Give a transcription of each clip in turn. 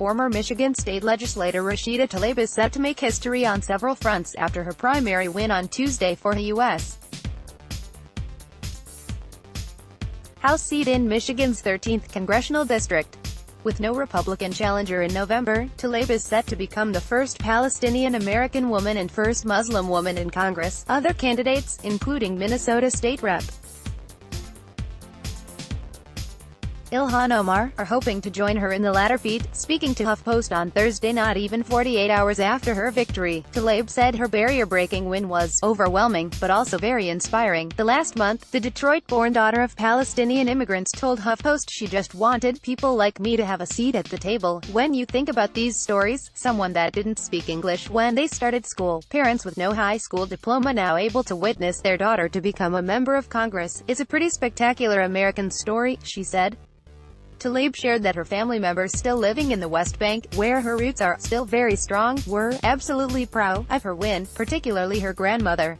former Michigan state legislator Rashida Tlaib is set to make history on several fronts after her primary win on Tuesday for the U.S. House seat in Michigan's 13th congressional district. With no Republican challenger in November, Tlaib is set to become the first Palestinian-American woman and first Muslim woman in Congress. Other candidates, including Minnesota State Rep. Ilhan Omar, are hoping to join her in the latter feat. Speaking to HuffPost on Thursday, not even 48 hours after her victory, Tlaib said her barrier-breaking win was overwhelming, but also very inspiring. The last month, the Detroit-born daughter of Palestinian immigrants told HuffPost she just wanted people like me to have a seat at the table. When you think about these stories, someone that didn't speak English when they started school, parents with no high school diploma now able to witness their daughter to become a member of Congress, it's a pretty spectacular American story, she said. Tlaib shared that her family members still living in the West Bank, where her roots are still very strong, were absolutely proud of her win, particularly her grandmother.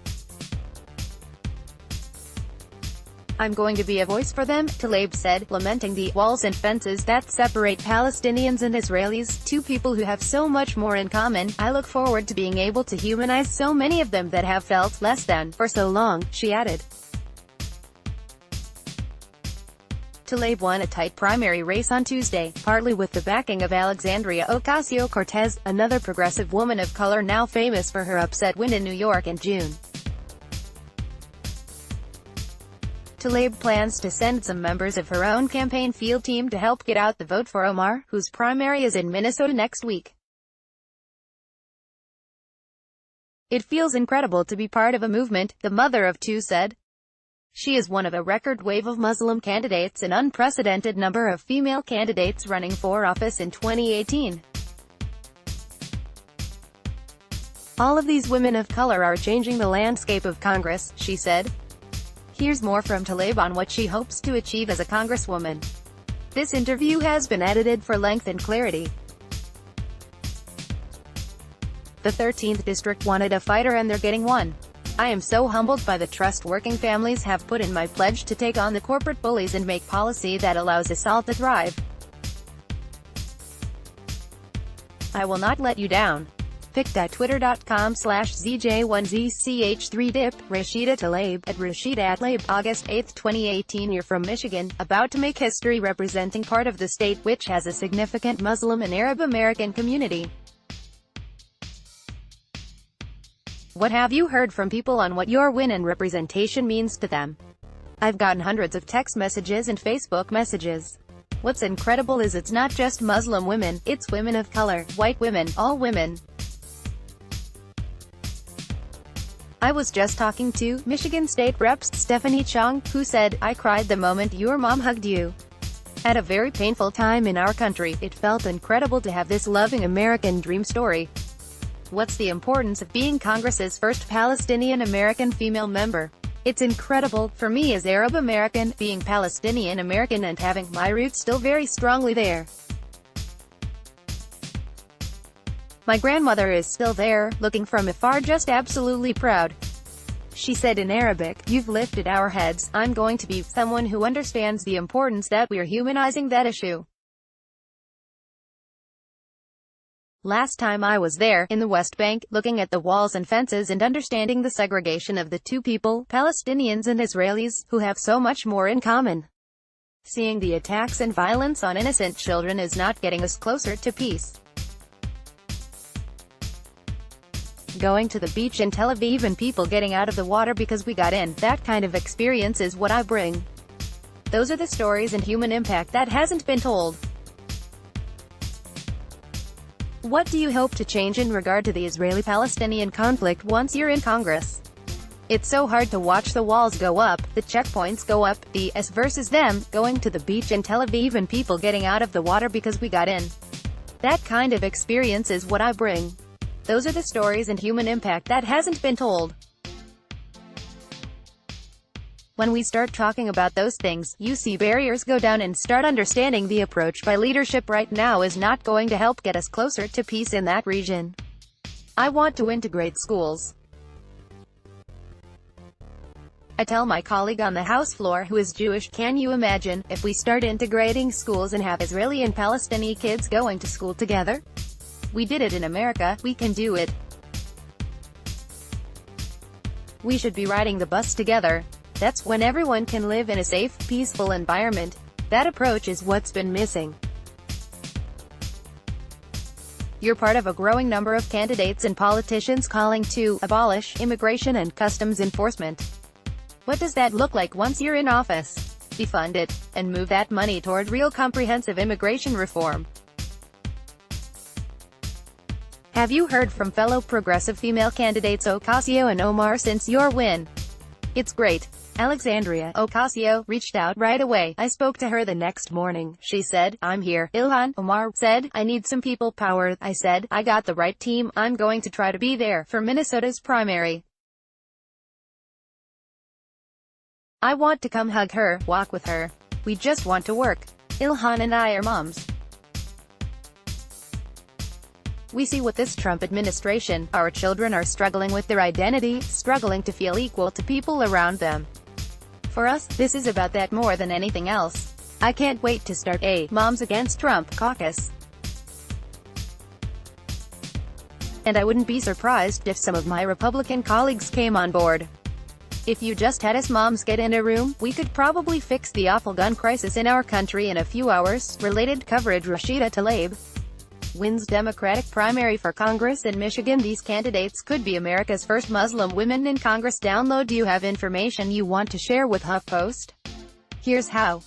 "I'm going to be a voice for them," Tlaib said, lamenting the walls and fences that separate Palestinians and Israelis, two people who have so much more in common. "I look forward to being able to humanize so many of them that have felt less than for so long," she added. Tlaib won a tight primary race on Tuesday, partly with the backing of Alexandria Ocasio-Cortez, another progressive woman of color now famous for her upset win in New York in June. Tlaib plans to send some members of her own campaign field team to help get out the vote for Omar, whose primary is in Minnesota next week. "It feels incredible to be part of a movement," the mother of two said. She is one of a record wave of Muslim candidates, an unprecedented number of female candidates running for office in 2018. "All of these women of color are changing the landscape of Congress," she said. Here's more from Tlaib on what she hopes to achieve as a congresswoman. This interview has been edited for length and clarity. The 13th district wanted a fighter and they're getting one. "I am so humbled by the trust working families have put in my pledge to take on the corporate bullies and make policy that allows us all to thrive. I will not let you down." pic.twitter.com/ZJ1ZCH3dip, Rashida Tlaib, at Rashida Tlaib, August 8, 2018. You're from Michigan, about to make history representing part of the state which has a significant Muslim and Arab American community. What have you heard from people on what your win and representation means to them? I've gotten hundreds of text messages and Facebook messages. What's incredible is it's not just Muslim women, it's women of color, white women, all women. I was just talking to Michigan State Rep. Stephanie Chong, who said, "I cried the moment your mom hugged you. At a very painful time in our country, it felt incredible to have this loving American dream story. What's the importance of being Congress's first Palestinian-American female member? It's incredible, for me as Arab American, being Palestinian-American and having my roots still very strongly there. My grandmother is still there, looking from afar, just absolutely proud." She said in Arabic, "You've lifted our heads. I'm going to be someone who understands the importance that we're humanizing that issue. Last time I was there, in the West Bank, looking at the walls and fences and understanding the segregation of the two people, Palestinians and Israelis, who have so much more in common. Seeing the attacks and violence on innocent children is not getting us closer to peace. Going to the beach in Tel Aviv and people getting out of the water because we got in, that kind of experience is what I bring. Those are the stories and human impact that hasn't been told. What do you hope to change in regard to the Israeli-Palestinian conflict once you're in Congress? It's so hard to watch the walls go up, the checkpoints go up, the us versus them, going to the beach in Tel Aviv and people getting out of the water because we got in. That kind of experience is what I bring. Those are the stories and human impact that hasn't been told. When we start talking about those things, you see barriers go down and start understanding the approach by leadership right now is not going to help get us closer to peace in that region. I want to integrate schools. I tell my colleague on the House floor who is Jewish, can you imagine, if we start integrating schools and have Israeli and Palestinian kids going to school together? We did it in America, we can do it. We should be riding the bus together. That's when everyone can live in a safe, peaceful environment. That approach is what's been missing. You're part of a growing number of candidates and politicians calling to abolish immigration and customs enforcement. What does that look like once you're in office? Defund it, and move that money toward real comprehensive immigration reform. Have you heard from fellow progressive female candidates Ocasio and Omar since your win? It's great. Alexandria Ocasio reached out right away. I spoke to her the next morning. She said, I'm here. Ilhan Omar said, I need some people power. I said, I got the right team. I'm going to try to be there for Minnesota's primary. I want to come hug her, walk with her. We just want to work. Ilhan and I are moms. We see what this Trump administration, our children are struggling with their identity, struggling to feel equal to people around them. For us, this is about that more than anything else. I can't wait to start a Moms Against Trump caucus. And I wouldn't be surprised if some of my Republican colleagues came on board. If you just had us moms get in a room, we could probably fix the awful gun crisis in our country in a few hours. Related coverage. Rashida Tlaib wins Democratic primary for Congress in Michigan. These candidates could be America's first Muslim women in Congress. Download. Do you have information you want to share with HuffPost? Here's how.